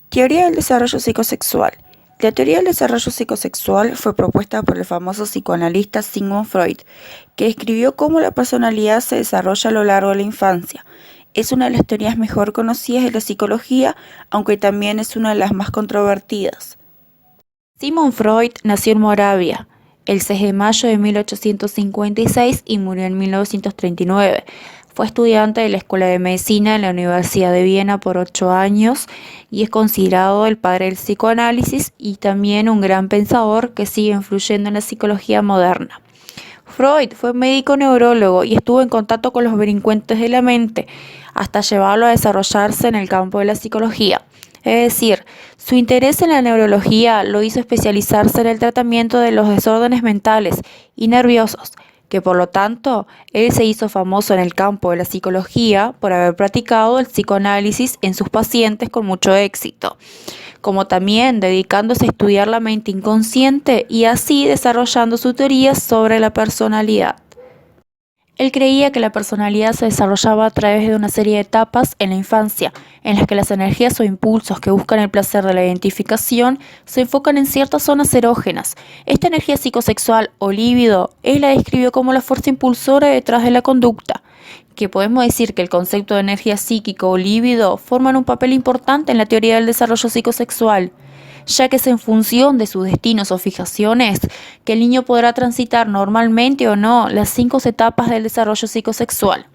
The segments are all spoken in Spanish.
Teoría del desarrollo psicosexual. La teoría del desarrollo psicosexual fue propuesta por el famoso psicoanalista Sigmund Freud, que describió cómo la personalidad se desarrolla a lo largo de la infancia. Es una de las teorías mejor conocidas de la psicología, aunque también es una de las más controvertidas. Sigmund Freud nació en Moravia el 6 de mayo de 1856 y murió en 1939. Fue estudiante de la Escuela de Medicina en la Universidad de Viena por 8 años y es considerado el padre del psicoanálisis y también un gran pensador que sigue influyendo en la psicología moderna. Freud fue médico neurólogo y estuvo en contacto con los delincuentes de la mente hasta llevarlo a desarrollarse en el campo de la psicología. Es decir, su interés en la neurología lo hizo especializarse en el tratamiento de los desórdenes mentales y nerviosos, que por lo tanto, él se hizo famoso en el campo de la psicología por haber practicado el psicoanálisis en sus pacientes con mucho éxito, como también dedicándose a estudiar la mente inconsciente y así desarrollando su teoría sobre la personalidad. Él creía que la personalidad se desarrollaba a través de una serie de etapas en la infancia, en las que las energías o impulsos que buscan el placer de la identificación se enfocan en ciertas zonas erógenas. Esta energía psicosexual o líbido, él la describió como la fuerza impulsora detrás de la conducta, que podemos decir que el concepto de energía psíquica o líbido forman un papel importante en la teoría del desarrollo psicosexual, ya que es en función de sus destinos o fijaciones que el niño podrá transitar normalmente o no las 5 etapas del desarrollo psicosexual.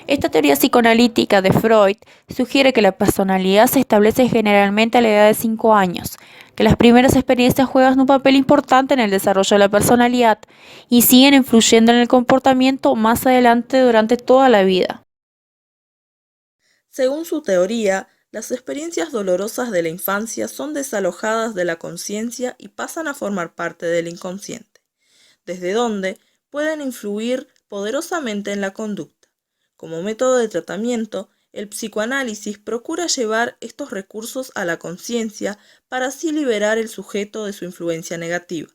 Esta teoría psicoanalítica de Freud sugiere que la personalidad se establece generalmente a la edad de 5 años, que las primeras experiencias juegan un papel importante en el desarrollo de la personalidad y siguen influyendo en el comportamiento más adelante durante toda la vida. Según su teoría, las experiencias dolorosas de la infancia son desalojadas de la conciencia y pasan a formar parte del inconsciente, desde donde pueden influir poderosamente en la conducta. Como método de tratamiento, el psicoanálisis procura llevar estos recursos a la conciencia para así liberar el sujeto de su influencia negativa.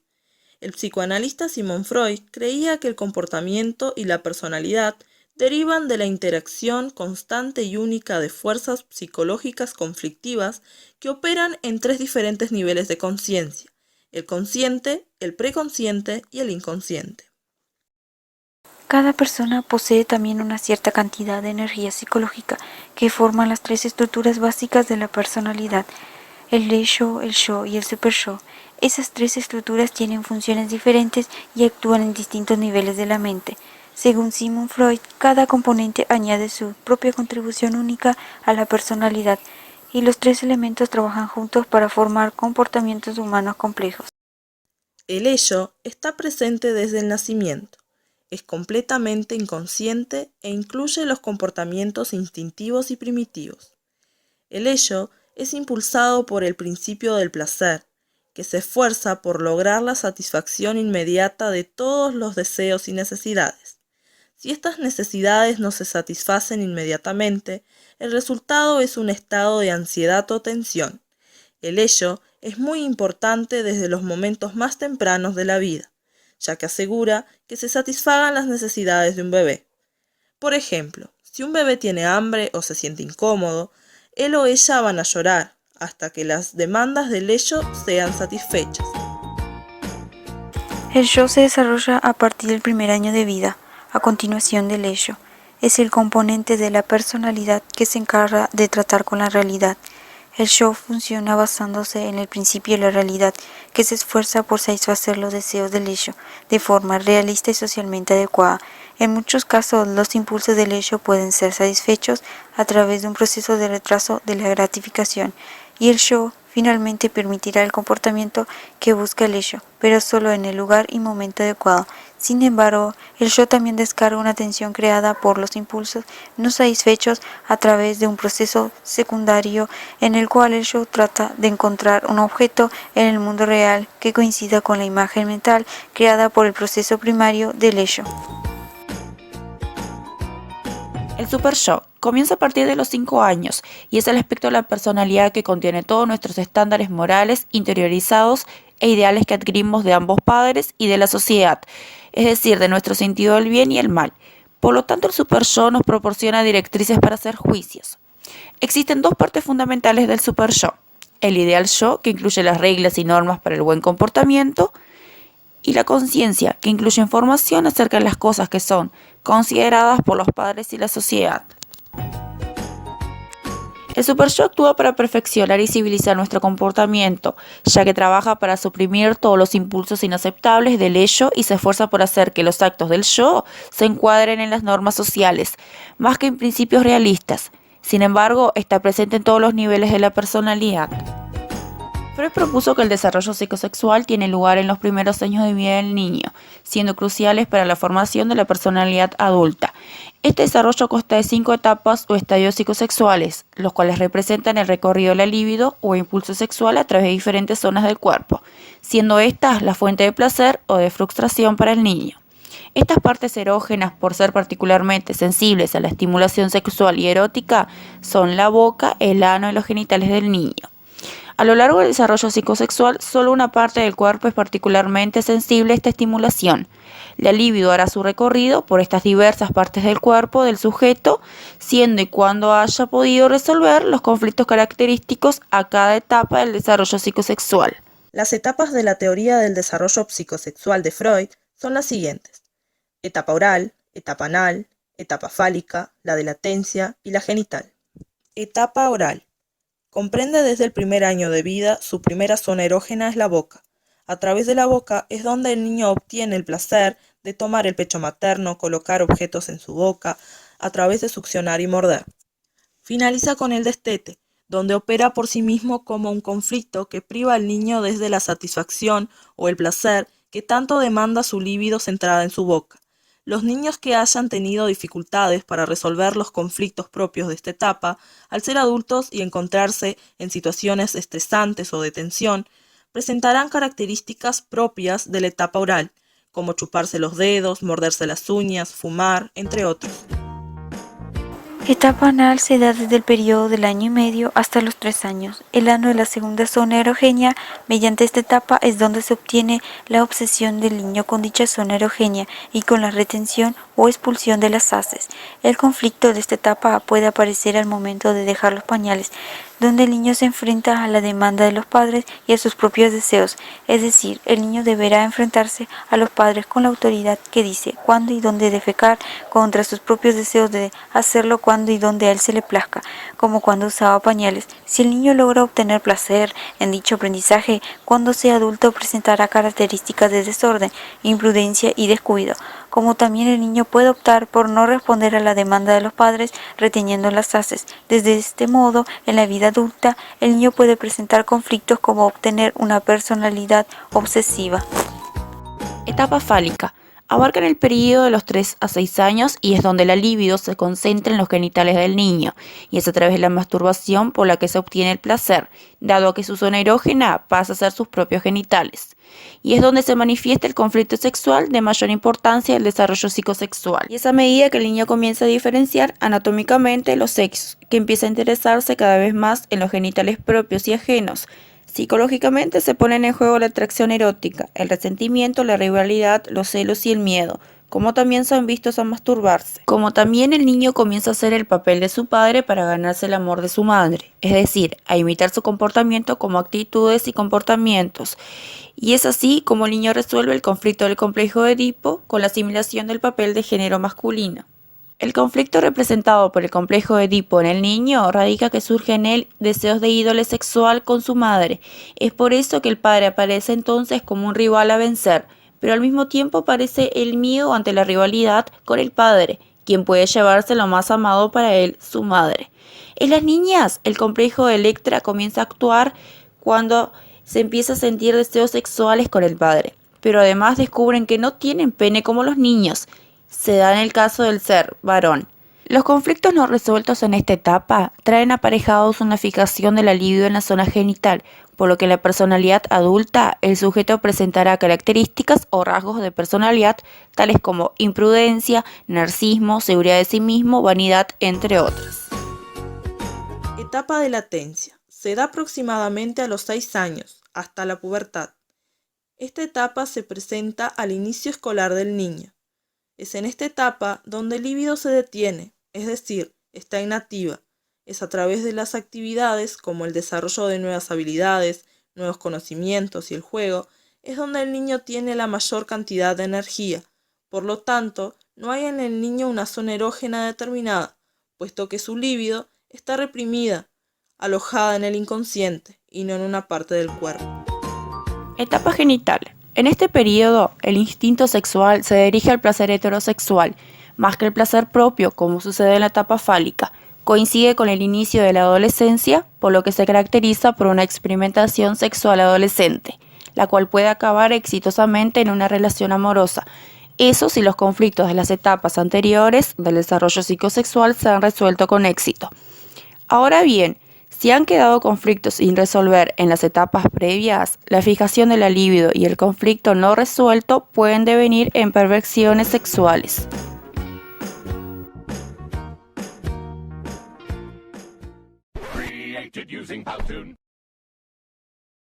El psicoanalista Sigmund Freud creía que el comportamiento y la personalidad derivan de la interacción constante y única de fuerzas psicológicas conflictivas que operan en 3 diferentes niveles de conciencia: el consciente, el preconsciente y el inconsciente. Cada persona posee también una cierta cantidad de energía psicológica que forman las 3 estructuras básicas de la personalidad: el yo, el yo y el super-yo. Esas 3 estructuras tienen funciones diferentes y actúan en distintos niveles de la mente. Según Sigmund Freud, cada componente añade su propia contribución única a la personalidad y los 3 elementos trabajan juntos para formar comportamientos humanos complejos. El ello está presente desde el nacimiento. Es completamente inconsciente e incluye los comportamientos instintivos y primitivos. El ello es impulsado por el principio del placer, que se esfuerza por lograr la satisfacción inmediata de todos los deseos y necesidades. Si estas necesidades no se satisfacen inmediatamente, el resultado es un estado de ansiedad o tensión. El ello es muy importante desde los momentos más tempranos de la vida, ya que asegura que se satisfagan las necesidades de un bebé. Por ejemplo, si un bebé tiene hambre o se siente incómodo, él o ella van a llorar hasta que las demandas del ello sean satisfechas. El yo se desarrolla a partir del primer año de vida, a continuación del ello. Es el componente de la personalidad que se encarga de tratar con la realidad. El yo funciona basándose en el principio de la realidad, que se esfuerza por satisfacer los deseos del ello de forma realista y socialmente adecuada. En muchos casos, los impulsos del ello pueden ser satisfechos a través de un proceso de retraso de la gratificación, y el yo finalmente permitirá el comportamiento que busca el ello, pero solo en el lugar y momento adecuado. Sin embargo, el yo también descarga una tensión creada por los impulsos no satisfechos a través de un proceso secundario en el cual el yo trata de encontrar un objeto en el mundo real que coincida con la imagen mental creada por el proceso primario del ello. El super-yo comienza a partir de los 5 años y es el aspecto de la personalidad que contiene todos nuestros estándares morales interiorizados e ideales que adquirimos de ambos padres y de la sociedad, es decir, de nuestro sentido del bien y el mal. Por lo tanto, el super-yo nos proporciona directrices para hacer juicios. Existen 2 partes fundamentales del super-yo: el ideal yo, que incluye las reglas y normas para el buen comportamiento, y la conciencia, que incluye información acerca de las cosas que son consideradas por los padres y la sociedad. El super yo actúa para perfeccionar y civilizar nuestro comportamiento, ya que trabaja para suprimir todos los impulsos inaceptables del ello y se esfuerza por hacer que los actos del yo se encuadren en las normas sociales, más que en principios realistas. Sin embargo, está presente en todos los niveles de la personalidad. Freud propuso que el desarrollo psicosexual tiene lugar en los primeros años de vida del niño, siendo cruciales para la formación de la personalidad adulta. Este desarrollo consta de 5 etapas o estadios psicosexuales, los cuales representan el recorrido de la libido o impulso sexual a través de diferentes zonas del cuerpo, siendo estas la fuente de placer o de frustración para el niño. Estas partes erógenas, por ser particularmente sensibles a la estimulación sexual y erótica, son la boca, el ano y los genitales del niño. A lo largo del desarrollo psicosexual, solo una parte del cuerpo es particularmente sensible a esta estimulación. La libido hará su recorrido por estas diversas partes del cuerpo del sujeto, siendo y cuando haya podido resolver los conflictos característicos a cada etapa del desarrollo psicosexual. Las etapas de la teoría del desarrollo psicosexual de Freud son las siguientes: etapa oral, etapa anal, etapa fálica, la de latencia y la genital. Etapa oral. Comprende desde el primer año de vida, su primera zona erógena es la boca. A través de la boca es donde el niño obtiene el placer de tomar el pecho materno, colocar objetos en su boca, a través de succionar y morder. Finaliza con el destete, donde opera por sí mismo como un conflicto que priva al niño desde la satisfacción o el placer que tanto demanda su libido centrada en su boca. Los niños que hayan tenido dificultades para resolver los conflictos propios de esta etapa, al ser adultos y encontrarse en situaciones estresantes o de tensión, presentarán características propias de la etapa oral, como chuparse los dedos, morderse las uñas, fumar, entre otros. Etapa anal se da desde el periodo del año y medio hasta los 3 años. El ano es la segunda zona erogénea. Mediante esta etapa es donde se obtiene la obsesión del niño con dicha zona erogénea y con la retención o expulsión de las heces. El conflicto de esta etapa puede aparecer al momento de dejar los pañales, donde el niño se enfrenta a la demanda de los padres y a sus propios deseos, es decir, el niño deberá enfrentarse a los padres con la autoridad que dice cuándo y dónde defecar, contra sus propios deseos de hacerlo cuando y donde a él se le plazca, como cuando usaba pañales. Si el niño logra obtener placer en dicho aprendizaje, cuando sea adulto presentará características de desorden, imprudencia y descuido, como también el niño puede optar por no responder a la demanda de los padres reteniendo las heces. Desde este modo, en la vida adulta, el niño puede presentar conflictos como obtener una personalidad obsesiva. Etapa fálica. Abarcan el periodo de los 3 a 6 años y es donde la libido se concentra en los genitales del niño, y es a través de la masturbación por la que se obtiene el placer, dado que su zona erógena pasa a ser sus propios genitales. Y es donde se manifiesta el conflicto sexual de mayor importancia del desarrollo psicosexual. Y es a medida que el niño comienza a diferenciar anatómicamente los sexos, que empieza a interesarse cada vez más en los genitales propios y ajenos. Psicológicamente se ponen en juego la atracción erótica, el resentimiento, la rivalidad, los celos y el miedo, como también son vistos a masturbarse. Como también el niño comienza a hacer el papel de su padre para ganarse el amor de su madre, es decir, a imitar su comportamiento como actitudes y comportamientos. Y es así como el niño resuelve el conflicto del complejo de Edipo con la asimilación del papel de género masculino. El conflicto representado por el complejo de Edipo en el niño radica que surge en él deseos de ídole sexual con su madre. Es por eso que el padre aparece entonces como un rival a vencer, pero al mismo tiempo aparece el miedo ante la rivalidad con el padre, quien puede llevarse lo más amado para él, su madre. En las niñas, el complejo de Electra comienza a actuar cuando se empieza a sentir deseos sexuales con el padre, pero además descubren que no tienen pene como los niños. Se da en el caso del ser varón. Los conflictos no resueltos en esta etapa traen aparejados una fijación de la libido en la zona genital, por lo que en la personalidad adulta el sujeto presentará características o rasgos de personalidad tales como imprudencia, narcisismo, seguridad de sí mismo, vanidad, entre otras. Etapa de latencia. Se da aproximadamente a los 6 años, hasta la pubertad. Esta etapa se presenta al inicio escolar del niño. Es en esta etapa donde el líbido se detiene, es decir, está inactiva, Es a través de las actividades, como el desarrollo de nuevas habilidades, nuevos conocimientos y el juego, es donde el niño tiene la mayor cantidad de energía. Por lo tanto, no hay en el niño una zona erógena determinada, puesto que su libido está reprimida, alojada en el inconsciente y no en una parte del cuerpo. Etapa genital. En este periodo, el instinto sexual se dirige al placer heterosexual, más que el placer propio, como sucede en la etapa fálica. Coincide con el inicio de la adolescencia, por lo que se caracteriza por una experimentación sexual adolescente, la cual puede acabar exitosamente en una relación amorosa. Eso si los conflictos de las etapas anteriores del desarrollo psicosexual se han resuelto con éxito. Ahora bien, si han quedado conflictos sin resolver en las etapas previas, la fijación de la libido y el conflicto no resuelto pueden devenir en perversiones sexuales. Created using Powtoon.